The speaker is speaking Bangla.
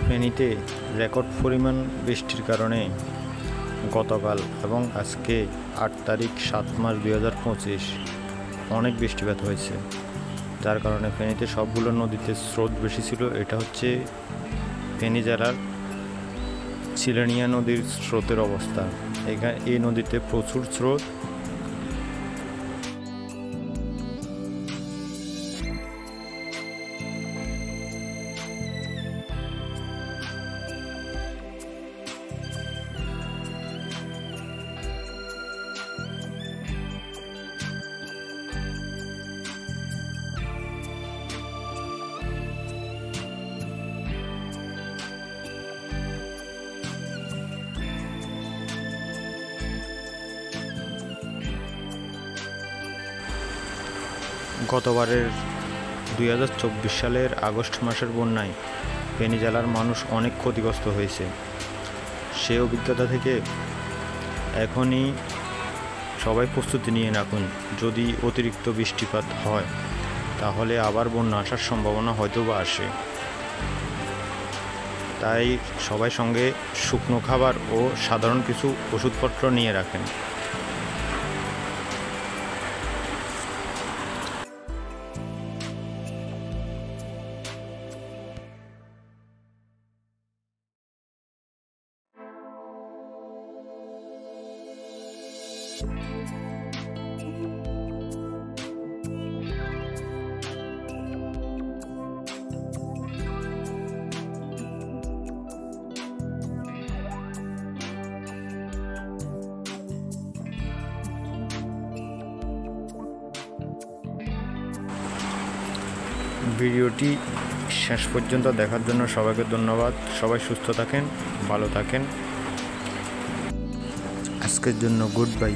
ফেনীতে রেকর্ড পরিমাণ বৃষ্টির কারণে গতকাল এবং আজকে ৮ তারিখ ৭ মাস ২০২৫ অনেক বৃষ্টিপাত হয়েছে, যার কারণে ফেনীতে সবগুলো নদীতে স্রোত বেশি ছিল। এটা হচ্ছে ফেনী জেলার চিলানিয়া নদীর স্রোতের অবস্থা। এই নদীতে প্রচুর স্রোত। গতবারের ২০২৪ সালের আগস্ট মাসের বন্যায় ফেনী জেলার মানুষ অনেক ক্ষতিগ্রস্ত হয়েছে। সেই অভিজ্ঞতা থেকে এখনই সবাই প্রস্তুতি নিয়ে রাখুন। যদি অতিরিক্ত বৃষ্টিপাত হয় তাহলে আবার বন্যা আসার সম্ভাবনা হয়তো বা আসে। তাই সবাই সঙ্গে শুকনো খাবার ও সাধারণ কিছু ওষুধপত্র নিয়ে রাখেন। ভিডিওটি শেষ পর্যন্ত দেখার জন্য সবাইকে ধন্যবাদ। সবাই সুস্থ থাকেন, ভালো থাকেন। আজকের জন্য গুড বাই।